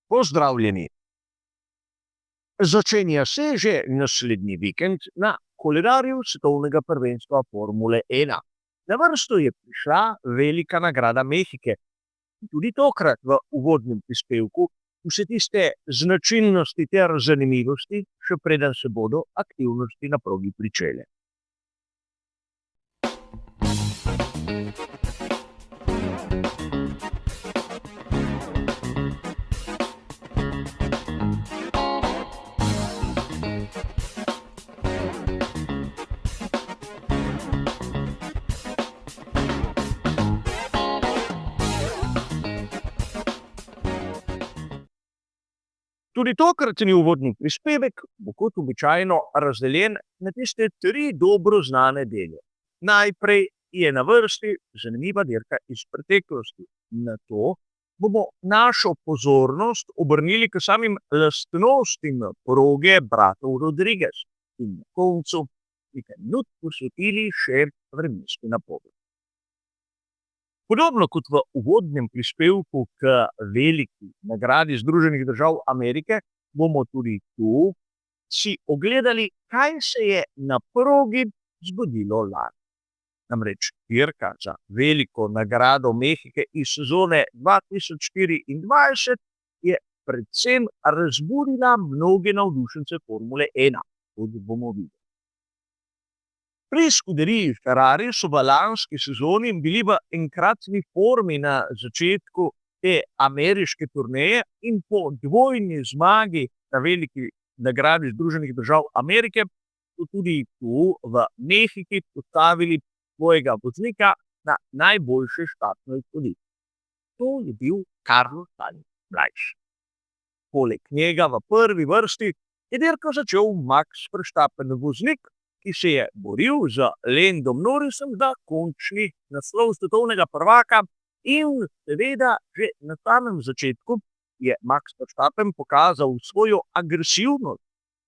Pozdravljeni. Začenja se že naslednji vikend na koledarju svetovnega prvenstva Formule 1. Na vrsto je prišla velika nagrada Mehike. Tudi tokrat v uvodnem prispevku vse tiste značilnosti ter zanimivosti, še preden se bodo aktivnosti na progi pričele. Tudi tokratni uvodni prispevek bo kot običajno razdeljen na tiste 3 dobro znane dele. Najprej je na vrsti zanimiva dirka iz preteklosti. Nato bomo našo pozornost obrnili k samim lastnostim proge bratov Rodriguez in na koncu nekaj minut posvetili še vremenski napovedi. Podobno kot v uvodnem prispevku k veliki nagradi Združenih držav Amerike, bomo tudi tu si ogledali, kaj se je na progi zgodilo lani. Namreč dirka za veliko nagrado Mehike iz sezone 2024 je predvsem razburila mnoge navdušence Formule 1, kot bomo videli. Pri skuderiji Ferrari so v lanski sezoni bili v enkratni formi na začetku te ameriške turneje in po dvojni zmagi na veliki nagradi Združenih držav Amerike so tudi tu v Mehiki postavili svojega voznika na najboljše štartno izhodišče. To je bil Carlos Sainz mlajši. Poleg njega v prvi vrsti je dirko začel Max Verstappen, voznik, ki se je boril z Landom Norrisom za končni naslov svetovnega prvaka, in seveda že na samem začetku je Max Verstappen pokazal svojo agresivnost,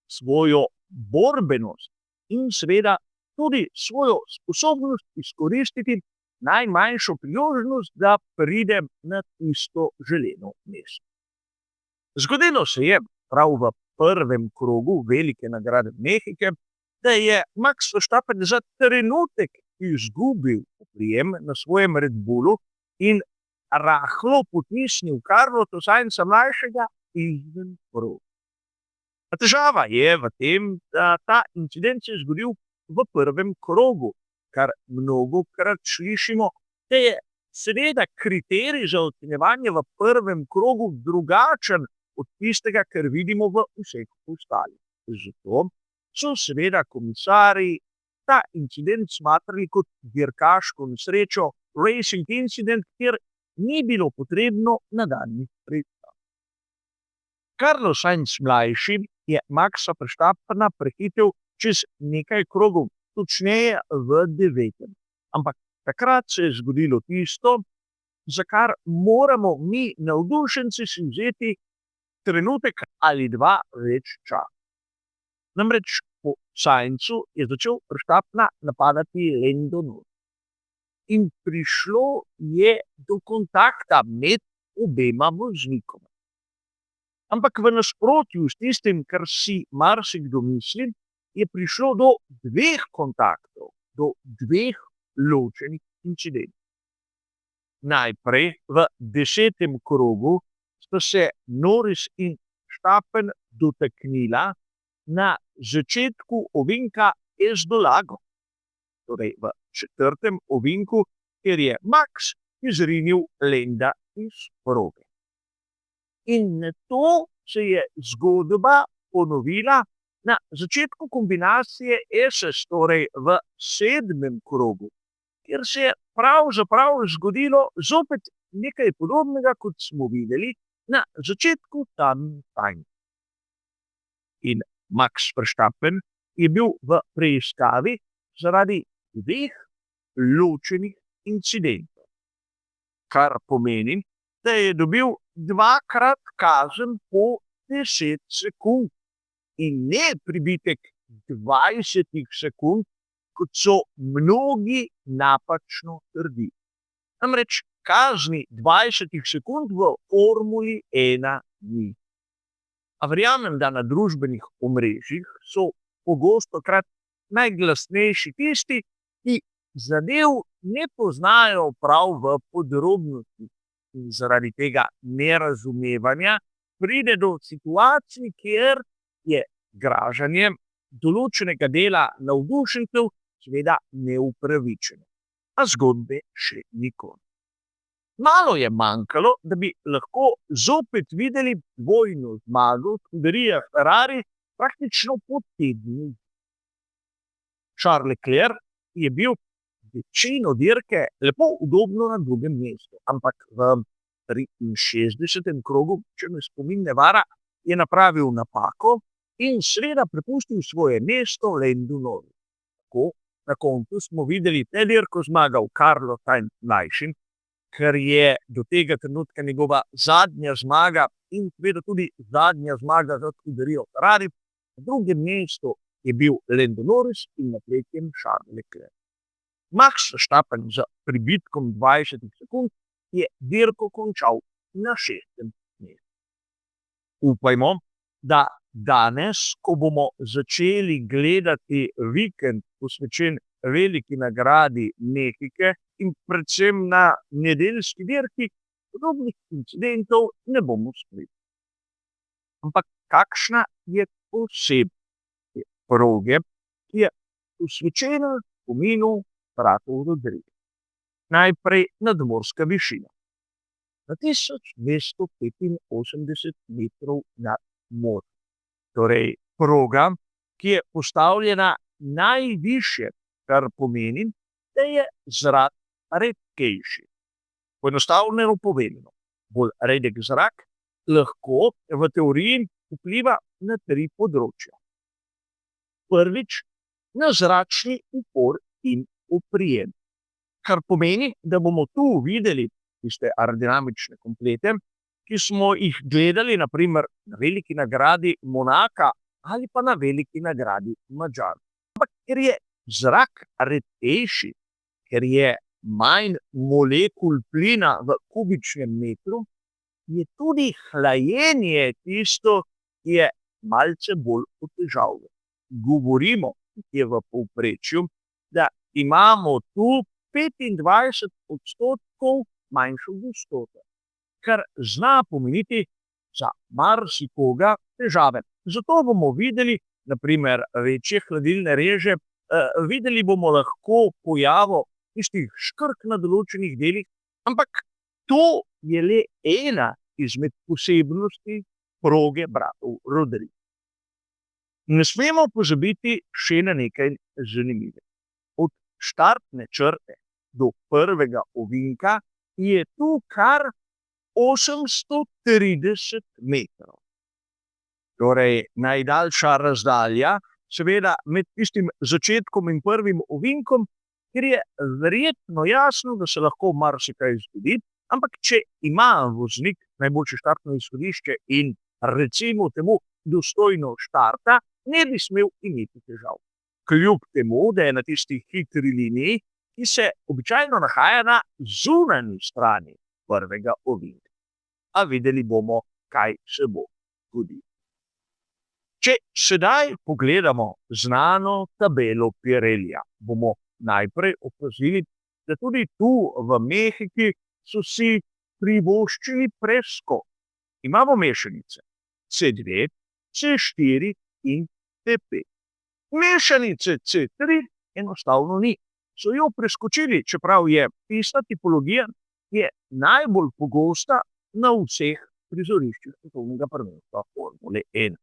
svojo borbenost in seveda tudi svojo sposobnost izkoristiti najmanjšo priložnost, da pride na tisto želeno mesto. Zgodilo se je prav v prvem krogu velike nagrade Mehike, da je Max Verstappen za trenutek izgubil oprijem na svojem Red Bullu in rahlo potisnil Carlosa Sainza mlajšega izven kroga. Težava je v tem, da ta incident se je zgodil v prvem krogu, kar mnogokrat slišimo, da je seveda kriterij za ocenjevanje v prvem krogu drugačen od tistega, kar vidimo v vseh ostalih. Zato so seveda komisarji ta incident smatrali kot dirkaško nesrečo, racing incident, kjer ni bilo potrebno nadaljnjih preiskav. Carlos Sainz mlajši je Maxa Verstappena prehitel čez nekaj krogov, točneje v 9. Ampak takrat se je zgodilo tisto, za kar moramo mi navdušenci si vzeti trenutek ali dva več časa. Namreč po Sainzu je začel Verstappena napadati Lando Norris. In prišlo je do kontakta med obema voznikoma. Ampak v nasprotju s tistim, kar si marsikdo misli, je prišlo do 2 kontaktov, do 2 ločenih incidentov. Najprej v 10. krogu sta se Norris in Verstappen dotaknila na začetku ovinka Esdolago, torej v 4. ovinku, kjer je Max izrinil Landa iz proge. In nato se je zgodba ponovila na začetku kombinacije SS, torej v 7. krogu, kjer se je pravzaprav zgodilo zopet nekaj podobnega, kot smo videli na začetku Tajna. In Max Verstappen je bil v preiskavi zaradi 2 ločenih incidentov, kar pomeni, da je dobil 2-krat kazen po 10 sekund in ne pribitek 20 sekund, kot so mnogi napačno trdili. Namreč kazni 20 sekund v formuli 1 ni. A verjamem, da na družbenih omrežjih so pogostokrat najglasnejši tisti, ki zadev ne poznajo prav v podrobnosti. In zaradi tega nerazumevanja pride do situacij, kjer je gražanje določenega dela navdušencev seveda neupravičeno. A zgodbe še ni konec. Malo je manjkalo, da bi lahko zopet videli dvojno zmago scuderie Ferrari praktično po tednu. Charles Leclerc je bil večino dirke lepo udobno na drugem mestu, ampak v 63. krogu, če me spomin ne vara, je napravil napako in seveda prepustil svoje mesto Landu Norrisu. Tako, na koncu smo videli te dirko zmagal Carlos Sainz mlajši, ker je do tega trenutka njegova zadnja zmaga in seveda tudi zadnja zmaga za scuderijo Ferrari. Na drugem mestu je bil Lando Norris in na tretjem Charles Leclerc. Max Verstappen z pribitkom 20 sekund je dirko končal na 6. mestu. Upajmo, da danes, ko bomo začeli gledati vikend posvečen veliki nagradi Mehike in predvsem na nedeljski dirki, podobnih incidentov ne bomo sprejeli. Ampak kakšna je posebnost proge, ki je posvečena spominu bratov Rodriguez? Najprej nadmorska višina. Na 1285 metrov nad morjem. Torej proga, ki je postavljena najvišje, kar pomeni, da je zrak redkejši. Poenostavljeno povedano, bolj redek zrak lahko v teoriji vpliva na 3 področja. Prvič, na zračni upor in oprijem, kar pomeni, da bomo tu videli tiste aerodinamične komplete, ki smo jih gledali na primer na veliki nagradi Monaka ali pa na veliki nagradi Madžarske. Ampak ker je zrak redkejši, ker je manj molekul plina v kubičnem metru, je tudi hlajenje tisto, ki je malce bolj otežavno. Govorimo, ki je v povprečju, da imamo tu 25% manjšo gostoto, kar zna pomeniti za marsikoga težave. Zato bomo videli, na primer, večje hladilne reže, videli bomo lahko pojavo tistih škrk na določenih delih, ampak to je le ena izmed posebnosti proge bratov Rodriguez. Ne smemo pozabiti še na nekaj zanimivega. Od štartne črte do prvega ovinka je tu kar 830 metrov. Torej, najdaljša razdalja, seveda med tistim začetkom in prvim ovinkom, ker je verjetno jasno, da se lahko marsikaj zgodi, ampak če ima voznik najboljše štartno izhodišče in recimo temu dostojno štarta, ne bi smel imeti težav. Kljub temu, da je na tisti hitri liniji, ki se običajno nahaja na zunanji strani prvega ovinka. A videli bomo, kaj se bo zgodilo. Če sedaj pogledamo znano tabelo Pirellija, bomo najprej opazili, da tudi tu v Mehiki so si privoščili preskok. Imamo mešanice C2, C4 in C5. Mešanice C3 enostavno ni. So jo preskočili, čeprav je tista tipologija, ki je najbolj pogosta na vseh prizoriščih svetovnega prvenstva Formule 1.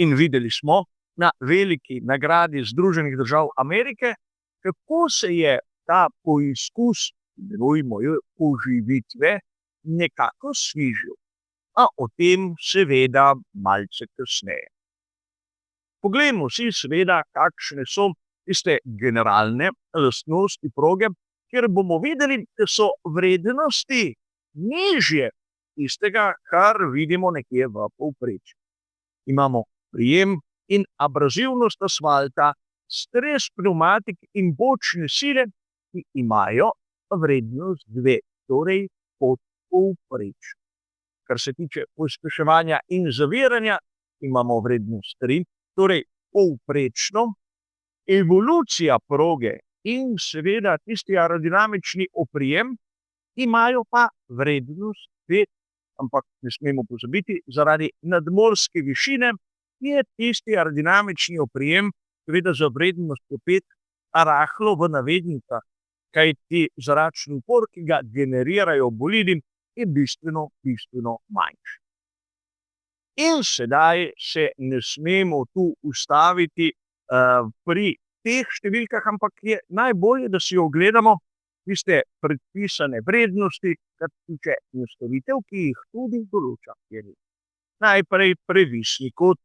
In videli smo na veliki nagradi Združenih držav Amerike, kako se je ta poizkus, imenujmo jo oživitve, nekako svižil. A o tem seveda malce kasneje. Poglejmo si seveda, kakšne so tiste generalne lastnosti proge, kjer bomo videli, da so vrednosti nižje tistega, kar vidimo nekje v povprečju. Imamo prijem in abrazivnost asfalta, stres pnevmatik in bočne sile, ki imajo vrednost 2, torej podpovprečno. Kar se tiče pospeševanja in zaviranja, imamo vrednost 3, torej povprečno. Evolucija proge in seveda tisti aerodinamični oprijem imajo pa vrednost 5, ampak ne smemo pozabiti, zaradi nadmorske višine je tisti aerodinamični oprijem seveda za vrednost 5 rahlo v navednicah, kajti zračni upor, ki ga generirajo bolidi, je bistveno manjši. In sedaj se ne smemo tu ustaviti pri teh številkah, ampak je najbolje, da si ogledamo tiste predpisane vrednosti, kar se tiče nastavitev, ki jih tudi določa merilo. Najprej previsni kot,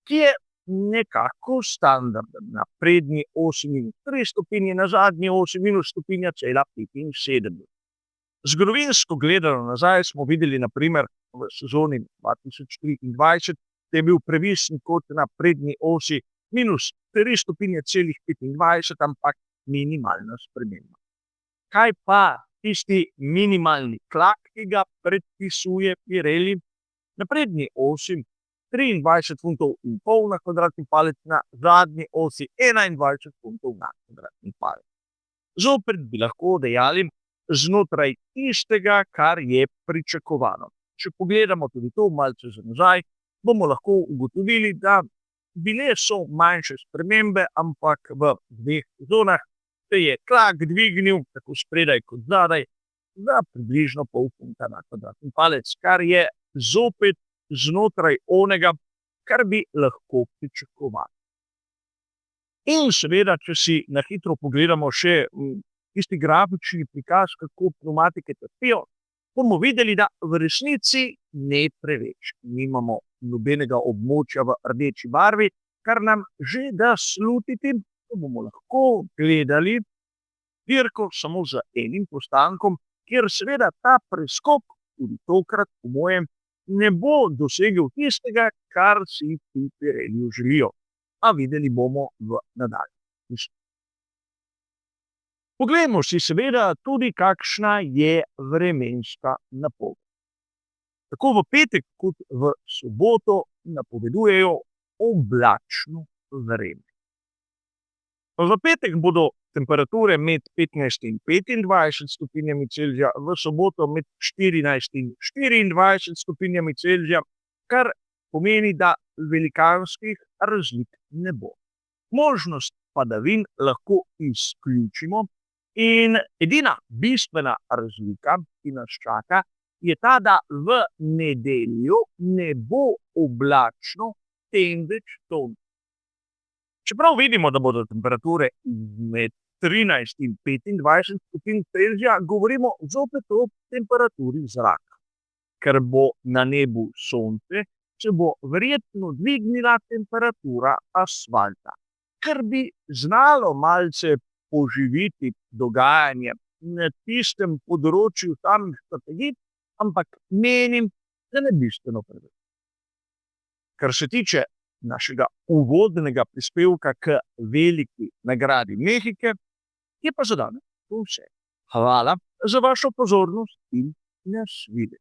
ki je nekako standarden. Na prednji osi -3 stopinje, na zadnji osi -1,75. Zgodovinsko gledano nazaj smo videli, na primer v sezoni 2023, da je bil previsni kot na prednji osi -3 stopinje,25, ampak minimalna sprememba. Kaj pa tisti minimalni tlak, ki ga predpisuje Pirelli? Na prednji osi 23,5 funtov na kvadratni palec, na zadnji osi 21 funtov na kvadratni palec. Zopet bi lahko dejali znotraj tistega, kar je pričakovano. Če pogledamo tudi to malce za nazaj, bomo lahko ugotovili, da bile so manjše spremembe, ampak v 2 zonah se je tlak dvignil, tako spredaj kot zadaj, za približno pol funta na kvadratni palec, kar je zopet znotraj onega, kar bi lahko pričakovali. In seveda, če si na hitro pogledamo še tisti grafični prikaz, kako pnevmatike trpijo, bomo videli, da v resnici ne preveč. Nimamo nobenega območja v rdeči barvi, kar nam že da slutiti, da bomo lahko gledali dirko samo z enim postankom, kjer seveda ta preskok tudi tokrat, po mojem, ne bo dosegel tistega, kar si ti Pirelli želijo. A videli bomo v nadaljem. Poglejmo si seveda tudi, kakšna je vremenska napoved. Tako v petek kot v soboto napovedujejo oblačno vreme. V petek bodo temperature med 15 in 25 stopinjami Celzija, v soboto med 14 in 24 stopinjami Celzija, kar pomeni, da velikanskih razlik ne bo. Možnost padavin lahko izključimo in edina bistvena razlika, ki nas čaka, je ta, da v nedeljo ne bo oblačno, temveč sončno. Čeprav vidimo, da bodo temperature med 13 in 25 stopinj Celzija, govorimo zopet o temperaturi zraka. Ker bo na nebu sonce, se bo verjetno dvignila temperatura asfalta, kar bi znalo malce poživiti dogajanje na tistem področju samih strategij, ampak menim, da ne bistveno preveč. Kar se tiče našega uvodnega prispevka k veliki nagradi Mehike, je pa za danes to vse. Hvala za vašo pozornost in nasvidenje.